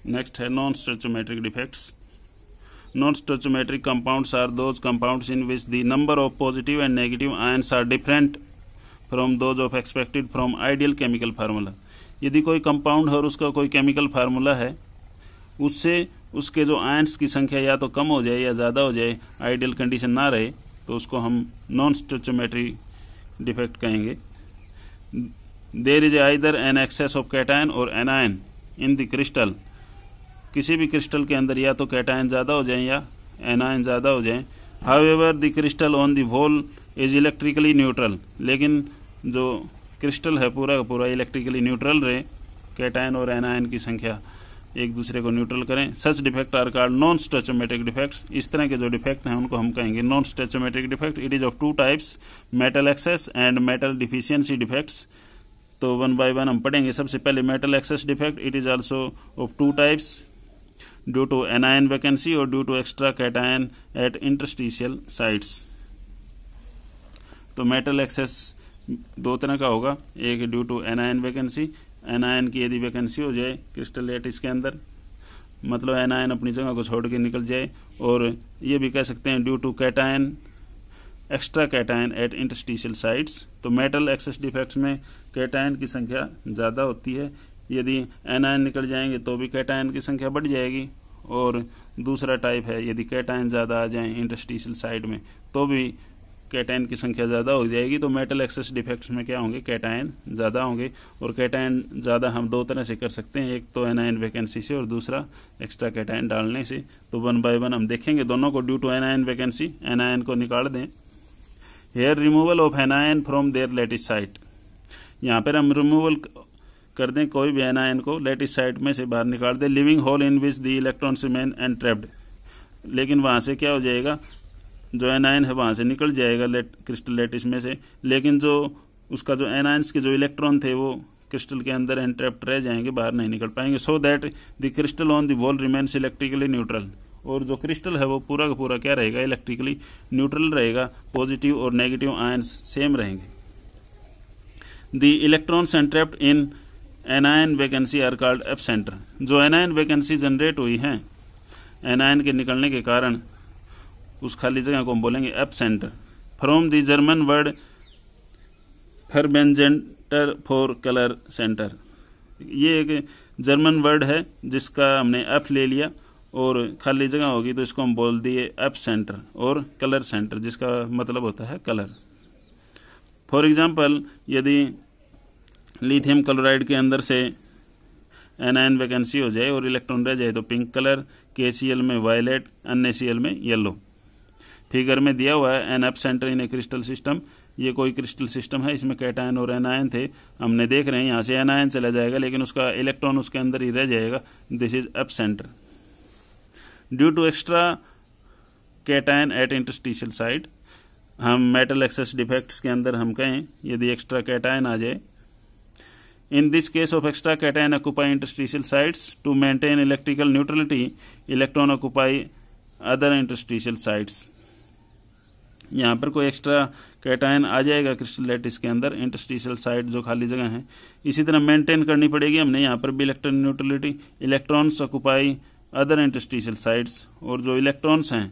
Next है non stoichiometric defects. Non stoichiometric compounds are those compounds in which the number of positive and negative ions are different from those of expected from ideal chemical formula. यदि कोई compound है और उसका कोई chemical formula है, उससे उसके जो आयंस की संख्या या तो कम हो जाए या ज़्यादा हो जाए, आइडियल कंडीशन ना रहे, तो उसको हम नॉन स्टोइचियोमेट्रिक डिफेक्ट कहेंगे। There is either an excess of cation और एनायन इन द क्रिस्टल। किसी भी क्रिस्टल के अंदर या तो कैटायन ज़्यादा हो जाए या एनायन ज़्यादा हो जाए। However the crystal on the whole is electrically neutral. लेकिन जो क्रिस्टल है पूरा का पूरा इलेक्ट्रिकली न्यूट्रल रहे, कैटायन और एनायन की संख्या एक दूसरे को न्यूट्रल करें। Such defect are called non stoichiometric defects. इस तरह के जो डिफेक्ट हैं उनको हम कहेंगे non stoichiometric defect. It is of two types, metal excess and metal deficiency defects. तो वन बाय वन हम पढ़ेंगे। सबसे पहले metal excess defect. It is also of two types, due to anion vacancy और due to extra cation at interstitial sites. तो metal excess दो तरह का होगा, एक due to anion vacancy, anion की यदि वैकेंसी हो जाए क्रिस्टल लैटिस के अंदर, मतलब एनायन अपनी जगह को छोड़ के निकल जाए, और ये भी कह सकते हैं due to cation, extra cation at interstitial sites. तो मेटल एक्सेस डिफेक्ट्स में कैटायन की संख्या ज़्यादा होती है, यदि एनायन निकल जाएंगे तो भी कैटायन की संख्या बढ़ जाएगी। और दूसरा टाइप है यदि कैटायन ज़्यादा आ जाए इंटरस्टिशियल साइड में तो भी कैटायन की संख्या ज़्यादा हो जाएगी। तो मेटल एक्सेस डिफेक्ट्स में क्या होंगे, कैटायन ज़्यादा होंगे। और कैटायन ज़्यादा हम दो तरह से कर सकते हैं, एक तो एनायन वैकेंसी से और दूसरा एक्स्ट्रा कैटायन डालने से। तो वन बाय वन हम देखेंगे दोनों को। Due to anion vacancy, anion को निकाल दें। Here removal of anion from their lattice site. यहाँ पर हम रिमूवल कर दें कोई भी एनायन को लैटिस साइट में से बाहर निकाल दें। Leaving hole in which the electrons remain entrapped. लेकिन वहाँ से क्या हो जाएगा, जो एनायन है वहाँ से निकल जाएगा क्रिस्टल लैटिस में से, लेकिन जो उसका जो एनायंस के जो इलेक्ट्रॉन थे वो क्रिस्टल के अंदर एनट्रैप्ड रह जाएंगे, बाहर नहीं निकल पाएंगे। So that the crystal on the wall remains electrically neutral. और जो क्रिस्टल है वो पूरा का पूरा क्या रहेगा, इलेक्ट्रिकली न्यूट्रल रहेगा। पॉजिटिव और नेगेटिव आयंस सेम रहेंगे। The electrons entrapped in anion vacancy are called F centre. जो एनायन वैकेंसी जनरेट हुई है एनायन के निकलने के कारण, उस खाली जगह को हम बोलेंगे F centre. From the German word फरबेंजेंटर फॉर कलर सेंटर। ये एक जर्मन वर्ड है जिसका हमने एफ ले लिया और खाली जगह होगी तो इसको हम बोल दिए एब्सेंटर, और कलर सेंटर जिसका मतलब होता है कलर। फॉर एग्जाम्पल, यदि लिथियम क्लोराइड के अंदर से एनायन वैकेंसी हो जाए और इलेक्ट्रॉन रह जाए तो पिंक कलर, KCl में वायलेट, NaCl में येलो। फिगर में दिया हुआ है एन एब्सेंटर इन ए क्रिस्टल सिस्टम। ये कोई क्रिस्टल सिस्टम है, इसमें कैटायन और एनायन थे, हमने देख रहे हैं यहाँ से एनायन चला जाएगा लेकिन उसका इलेक्ट्रॉन उसके अंदर ही रह जाएगा। This is F centre. Due to extra cation at interstitial site. हम मेटल एक्सेस डिफेक्ट्स के अंदर हम कहें यदि एक्स्ट्रा कैटायन आ जाए, in this case of extra cation occupy interstitial sites to maintain electrical neutrality, electron occupy other interstitial sites। यहाँ पर कोई एक्स्ट्रा कैटायन आ जाएगा क्रिस्टल लैटिस के अंदर, इंटरस्टिशियल साइट जो खाली जगह है इसी तरह मेंटेन करनी पड़ेगी हमने। यहाँ पर भी electron neutrality, electrons occupy other interstitial sites, और जो इलेक्ट्रॉन्स हैं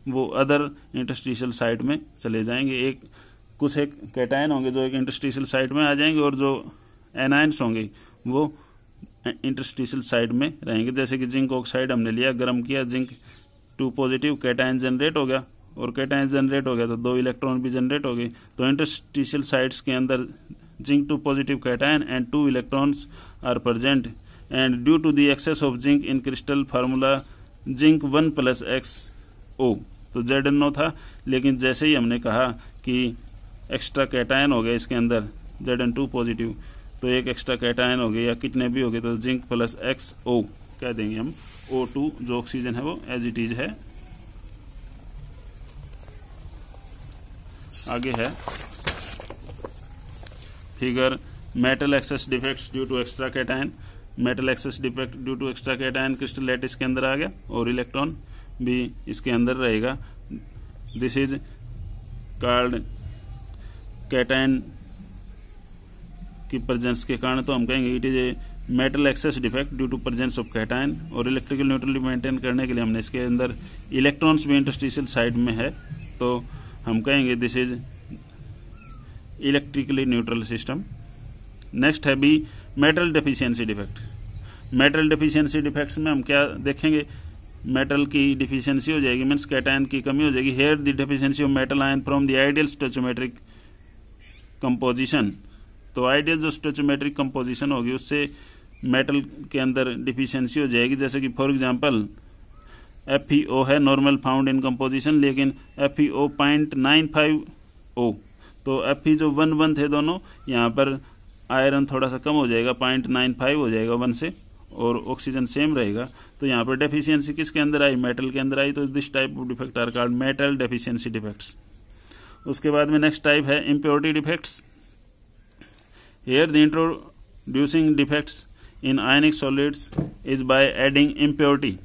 वो अदर इंटरस्टिशियल साइट में चले जाएंगे। कुछ एक कैटायन होंगे जो एक इंटरस्टिशियल साइट में आ जाएंगे और जो एनायंस होंगे वो इंटरस्टिशियल साइड में रहेंगे। जैसे कि जिंक ऑक्साइड हमने लिया, गर्म किया, जिंक 2 पॉजिटिव, कैटायन जनरेट हो गया, और कैटायन जनरेट हो गया तो 2 इलेक्ट्रॉन भी जनरेट हो गए। तो इंटरस्टिशियल साइड्स के अंदर zinc 2 positive cation and 2 electrons are present, and due to the excess of zinc in crystal formula zinc 1 + XO। तो ZnO था, लेकिन जैसे ही हमने कहा कि एक्स्ट्रा कैटायन हो गया इसके अंदर Zn2 पॉजिटिव, तो एक एक्स्ट्रा कैटायन हो गया या कितने भी हो गए तो जिंक + XO कह देंगे हम। O2 जो ऑक्सीजन है वो एज इट इज है। आगे है figure metal excess defects due to extra cation. Metal excess defect due to extra cation crystal lattice के अंदर आ गया और इलेक्ट्रॉन भी इसके अंदर रहेगा। दिस इज कॉल्ड कैटायन की प्रेजेंस के कारण, तो हम कहेंगे it is a metal excess defect due to presence of cation, और इलेक्ट्रिकल न्यूट्रलिटी मेंटेन करने के लिए हमने इसके अंदर इलेक्ट्रॉन्स भी इंटरस्टिशियल साइड में है, तो हम कहेंगे this is electrically neutral system. Next है B metal deficiency defect. Metal deficiency defects में हम क्या देखेंगे, मेटल की डिफिशिएंसी हो जाएगी, मीन्स कैटायन की कमी हो जाएगी। Here the deficiency of metal ion from the ideal stoichiometric composition. तो आइडियल जो स्टोइचियोमेट्रिक कंपोजिशन होगी उससे मेटल के अंदर डिफिशिएंसी हो जाएगी। जैसे कि फॉर एग्जांपल FeO है नॉर्मल फाउंड इन कंपोजिशन, लेकिन FeO 0.95O, तो Fe जो 1 थे दोनों, यहाँ पर आयरन थोड़ा सा कम हो जाएगा, 0.95 हो जाएगा 1 से, और ऑक्सीजन सेम रहेगा। तो यहाँ पर डेफिशिएंसी किसके अंदर आई, मेटल के अंदर आई। तो this type of defect are called metal deficiency defects. उसके बाद में नेक्स्ट टाइप है impurity defects. Here the introducing defects in ionic solids is by adding impurity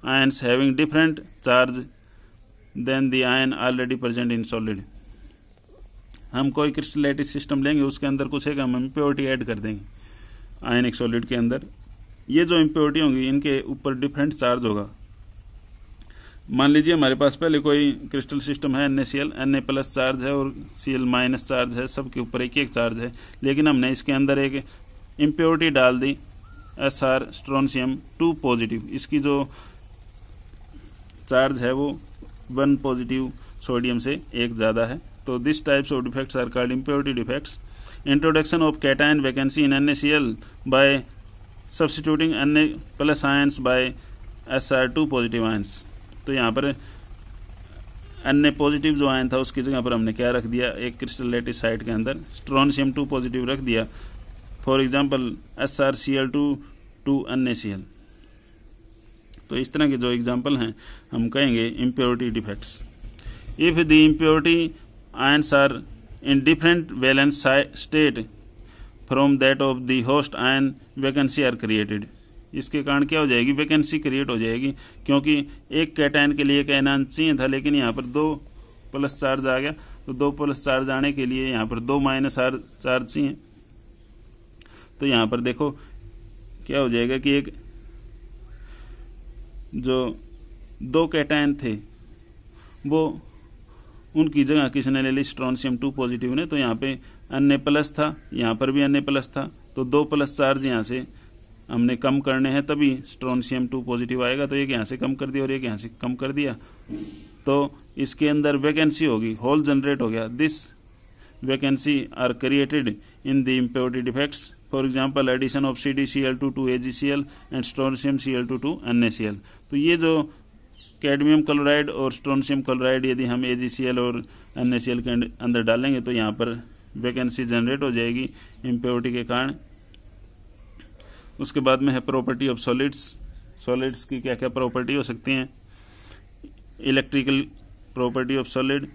ions having different charge than the ion already present in solid। हम कोई क्रिस्टलाइटिक system लेंगे, उसके अंदर कुछ है हम इम्प्योरिटी ऐड कर देंगे आयनिक सॉलिड के अंदर। ये जो इम्प्योरिटी होंगी इनके ऊपर डिफरेंट चार्ज होगा। मान लीजिए हमारे पास पहले कोई क्रिस्टल सिस्टम है NaCl, Na प्लस चार्ज है और Cl माइनस चार्ज है, सबके ऊपर एक एक चार्ज है, लेकिन हमने इसके अंदर एक इम्प्योरिटी डाल दी Sr स्ट्रोंशियम 2 पॉजिटिव। इसकी जो चार्ज है वो 1 पॉजिटिव सोडियम से एक ज़्यादा है। तो this types of defects are called impurity defects. Introduction of cation vacancy in NaCl by substituting Na plus ions by Sr2 positive ions. तो यहाँ पर Na पॉजिटिव जो आयन था उसकी जगह पर हमने क्या रख दिया, एक क्रिस्टलाइटिक साइड के अंदर स्ट्रोंशियम 2 पॉजिटिव रख दिया। For example SrCl2 NaCl। तो इस तरह के जो एग्जाम्पल हैं हम कहेंगे impurity defects. If the impurity ions are in different valence state from that of the host ion, vacancy are created. इसके कारण क्या हो जाएगी, वैकेंसी क्रिएट हो जाएगी, क्योंकि एक कैटायन के लिए एक आयन चाहिए था, लेकिन यहाँ पर 2 प्लस चार्ज आ गया। तो 2 प्लस चार्ज आने के लिए यहाँ पर 2 माइनस चार्ज चाहिए। तो यहाँ पर देखो क्या हो जाएगा कि एक जो 2 कैटायन थे वो उनकी जगह किसने ले ली, स्ट्रोंशियम 2 पॉजिटिव ने। तो यहाँ पे Na प्लस था, यहाँ पर भी Na प्लस था, तो 2 प्लस चार्ज यहाँ से हमने कम करने हैं, तभी स्ट्रोंशियम 2 पॉजिटिव आएगा। तो एक यहाँ से कम कर दिया और एक यहाँ से कम कर दिया, तो इसके अंदर वैकेंसी होगी, होल जनरेट हो गया। This vacancy are created in the impurity defects. For example addition of CdCl2 to AgCl and strontium Cl2 to NaCl। तो ये जो कैडमियम क्लोराइड और स्ट्रोंशियम क्लोराइड यदि हम AgCl और NaCl के अंदर डालेंगे तो यहाँ पर वैकेंसी जनरेट हो जाएगी इम्प्योरिटी के कारण। उसके बाद में है प्रॉपर्टी ऑफ सॉलिड्स। सॉलिड्स की क्या क्या प्रॉपर्टी हो सकती हैं, electrical property of solid,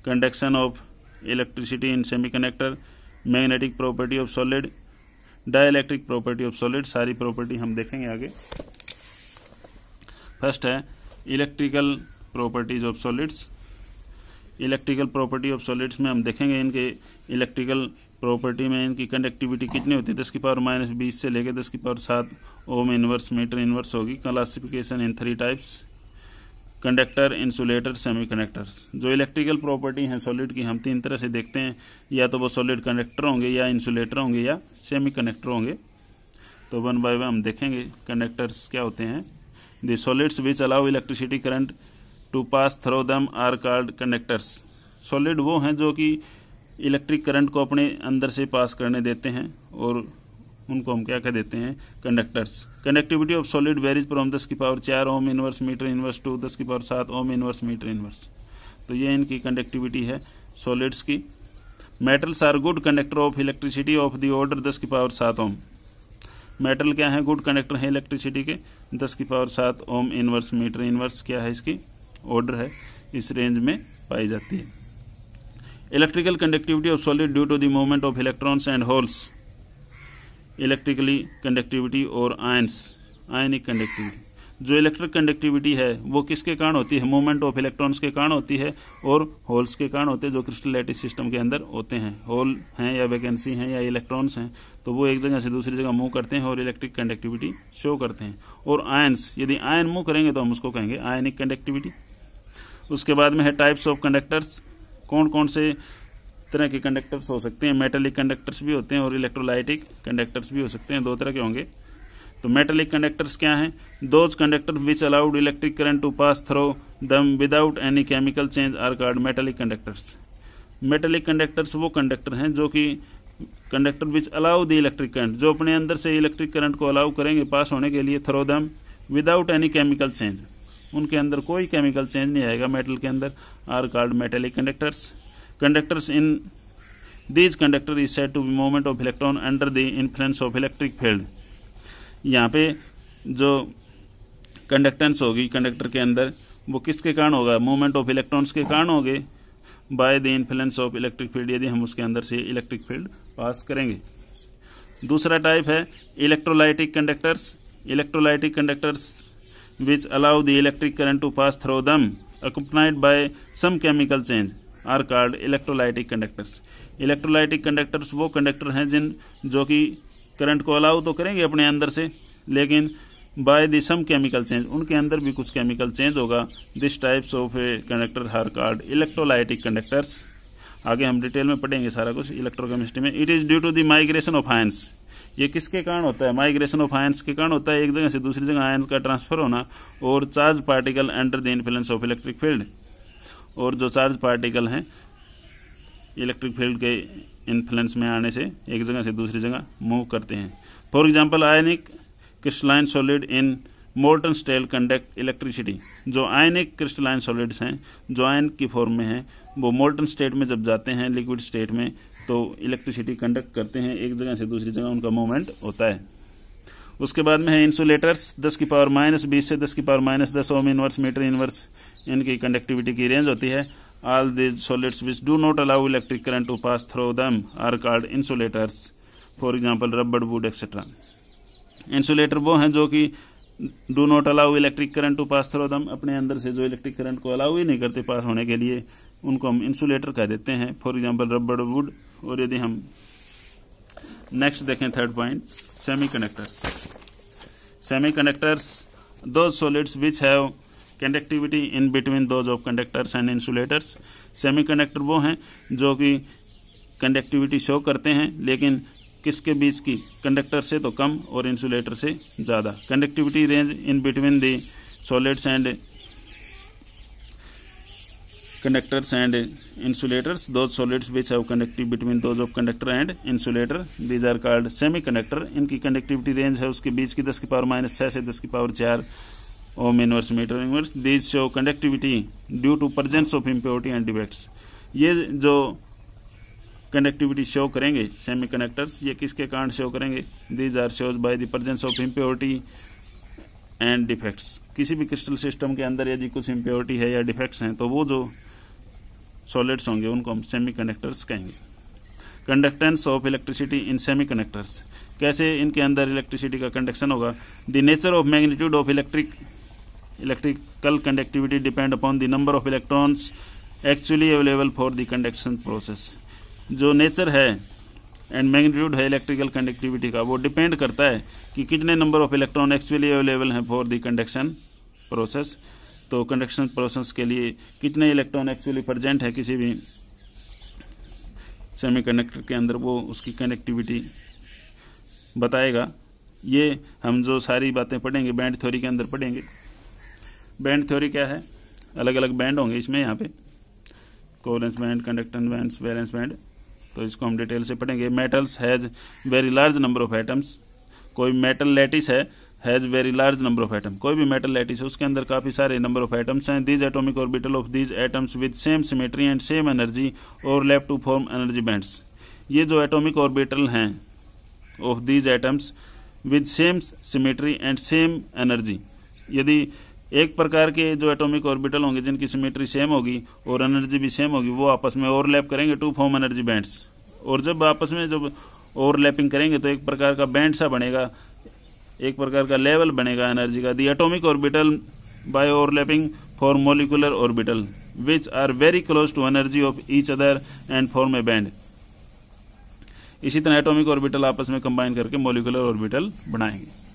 conduction of electricity in semiconductor, magnetic property of solid, dielectric property of solid. सारी प्रॉपर्टी हम देखेंगे आगे। फर्स्ट है electrical properties of solids. Electrical property of solids में हम देखेंगे इनके इलेक्ट्रिकल प्रॉपर्टी में इनकी कंडक्टिविटी कितनी होती है, 10⁻⁻20 से लेकर 10⁻7 ओम इनवर्स मीटर इनवर्स होगी। क्लासिफिकेशन इन 3 टाइप्स, कंडक्टर, इंसुलेटर, सेमीकंडक्टर्स। जो इलेक्ट्रिकल प्रॉपर्टी हैं सॉलिड की हम 3 तरह से देखते हैं, या तो वो सॉलिड कंडक्टर होंगे, या इंसुलेटर होंगे, या सेमीकंडक्टर होंगे। तो 1 बाय 1 हम देखेंगे कंडक्टर्स क्या होते हैं। The solids which allow electricity current to pass through them are called conductors. Solid वो हैं जो कि इलेक्ट्रिक करंट को अपने अंदर से पास करने देते हैं, और उनको हम क्या कह देते हैं, conductors. Conductivity of solid varies from 10⁴ ohm inverse metre inverse to 10⁻7 ohm inverse metre inverse. तो ये इनकी कंडक्टिविटी है सॉलिड्स की। Metals are good conductor of electricity of the order 10⁻7 ohm. Metal क्या है, गुड कंडक्टर है इलेक्ट्रिसिटी के 10⁻7 ohm inverse metre inverse क्या है, इसकी ऑर्डर है, इस रेंज में पाई जाती है। Electrical conductivity of solid due to the movement of electrons and holes. Electrically conductivity और आयंस, आयनिक कंडक्टिविटी। जो इलेक्ट्रिक कंडक्टिविटी है वो किसके कारण होती है, मूवमेंट ऑफ इलेक्ट्रॉन्स के कारण होती है और होल्स के कारण होते हैं जो क्रिस्टल लैटिस सिस्टम के अंदर होते हैं। होल हैं या वैकेंसी हैं या इलेक्ट्रॉन्स हैं तो वो एक जगह से दूसरी जगह मूव करते हैं और इलेक्ट्रिक कंडक्टिविटी शो करते हैं। और आयंस, यदि आयन मूव करेंगे तो हम उसको कहेंगे आयनिक कंडक्टिविटी। उसके बाद में है टाइप्स ऑफ कंडक्टर्स, कौन कौन से तरह के कंडक्टर्स हो सकते हैं। मेटेलिक कंडक्टर्स भी होते हैं और इलेक्ट्रोलाइटिक कंडक्टर्स भी हो सकते हैं, 2 तरह के होंगे। तो मेटेलिक कंडक्टर्स क्या हैं, those conductors which allowed electric current to pass through them without any chemical change are called metallic conductors. Metallic conductors वो कंडक्टर हैं जो कि conductor which allow the electric current, जो अपने अंदर से इलेक्ट्रिक करंट को अलाउ करेंगे पास होने के लिए through them without any chemical change, उनके अंदर कोई केमिकल चेंज नहीं आएगा मेटल के अंदर, are called metallic conductors. Conductors in these conductor is said to be movement of electron under the influence of electric field. यहाँ पे जो कंडक्टेंस होगी कंडक्टर के अंदर वो किसके कारण होगा, मूवमेंट ऑफ इलेक्ट्रॉन्स के कारण होगे by the influence of electric field, यदि हम उसके अंदर से इलेक्ट्रिक फील्ड पास करेंगे। दूसरा टाइप है electrolytic conductors. Electrolytic conductors which allow the electric current to pass through them accompanied by some chemical change are called electrolytic conductors. Electrolytic conductors वो conductor हैं जो कि करंट को अलाउ तो करेंगे अपने अंदर से, लेकिन by the some chemical change, उनके अंदर भी कुछ केमिकल चेंज होगा। This types of a conductor are called electrolytic conductors. आगे हम डिटेल में पढ़ेंगे सारा कुछ इलेक्ट्रोकेमिस्ट्री में। It is due to the migration of ions, ये किसके कारण होता है, माइग्रेशन ऑफ आयंस के कारण होता है, एक जगह से दूसरी जगह आयंस का ट्रांसफर होना, और charge particle under the influence of electric field, और जो चार्ज पार्टिकल हैं इलेक्ट्रिक फील्ड के इन्फ्लुएंस में आने से एक जगह से दूसरी जगह मूव करते हैं। For example ionic crystalline solid in molten state conduct electricity. जो आयनिक क्रिस्टलाइन सॉलिड्स हैं जो आयन की फॉर्म में हैं वो मोल्टन स्टेट में जब जाते हैं लिक्विड स्टेट में तो इलेक्ट्रिसिटी कंडक्ट करते हैं, एक जगह से दूसरी जगह उनका मूवमेंट होता है। उसके बाद में है इंसुलेटर्स, 10⁻⁻20 से 10⁻−10 ओम इनवर्स मीटर इनवर्स इनकी कंडक्टिविटी की रेंज होती है। All these solids which do not allow electric current to pass through them are called insulators. For example रबड़, वुड एक्सेट्रा। इंसुलेटर वो हैं जो कि do not allow electric current to pass through them, अपने अंदर से जो इलेक्ट्रिक करंट को अलाउ ही नहीं करते पास होने के लिए, उनको हम इंसुलेटर कह देते हैं। फॉर एग्जांपल रबड़, वुड। और यदि हम नेक्स्ट देखें third point, semiconductors. Semiconductors those solids which have conductivity in between those of conductors and insulators. Semiconductor वो हैं जो कि कंडक्टिविटी शो करते हैं लेकिन किसके बीच की, कंडक्टर से तो कम और इंसुलेटर से ज्यादा। Conductivity range in between the solids and conductors and insulators, those solids which have conductivity between those of conductor and insulator, these are called semiconductor। इनकी कंडक्टिविटी रेंज है उसके बीच की 10⁻⁻6 से 10⁻4 ohm inverse metre inverse. These show conductivity due to presence of impurity and defects. ये जो conductivity show करेंगे semiconductors, ये किसके कारण शो करेंगे, these are shows by the presence of impurity and defects. किसी भी क्रिस्टल सिस्टम के अंदर यदि कुछ इम्प्योरिटी है या डिफेक्ट्स हैं तो वो जो सॉलिड्स होंगे उनको हम सेमीकंडक्टर्स कहेंगे। Conductance of electricity in semiconductors, कैसे इनके अंदर इलेक्ट्रिसिटी का कंडक्शन होगा। The nature of magnitude of electrical conductivity depend upon the number of electrons actually available for the conduction process. जो नेचर है एंड मैग्नीट्यूड है इलेक्ट्रिकल कंडक्टिविटी का, वो डिपेंड करता है कि कितने number of electron actually available हैं फॉर द कंडक्शन प्रोसेस। तो कंडक्शन प्रोसेस के लिए कितने इलेक्ट्रॉन एक्चुअली प्रेजेंट है किसी भी सेमीकंडक्टर के अंदर, वो उसकी कंडक्टिविटी बताएगा। ये हम जो सारी बातें पढ़ेंगे बैंड थ्योरी के अंदर पढ़ेंगे। बैंड थ्योरी क्या है, अलग अलग बैंड होंगे इसमें, यहाँ पे covalence band, conductance band, valence band, तो इसको हम डिटेल से पढ़ेंगे। Metals has very large number of atoms. कोई metal lattice has very large number of atom, कोई भी मेटल लैटिस है उसके अंदर काफी सारे नंबर ऑफ एटम्स हैं। These atomic orbital of these atoms with same symmetry and same energy overlap to form energy bands. ये जो एटॉमिक ऑर्बिटल हैं of these atoms with same symmetry and same energy, यदि एक प्रकार के जो atomic orbital होंगे जिनकी सिमेट्री सेम होगी और एनर्जी भी सेम होगी, वो आपस में ओवरलैप करेंगे टू फॉर्म एनर्जी बैंड्स। और जब आपस में जब ओवरलैपिंग करेंगे तो एक प्रकार का बैंड सा बनेगा एक प्रकार का लेवल बनेगा एनर्जी का। The atomic orbital by overlapping for molecular orbital which are very close to energy of each other and form a band. इसी तरह एटॉमिक ऑर्बिटल आपस में कंबाइन करके मोलिकुलर ऑर्बिटल बनाएंगे।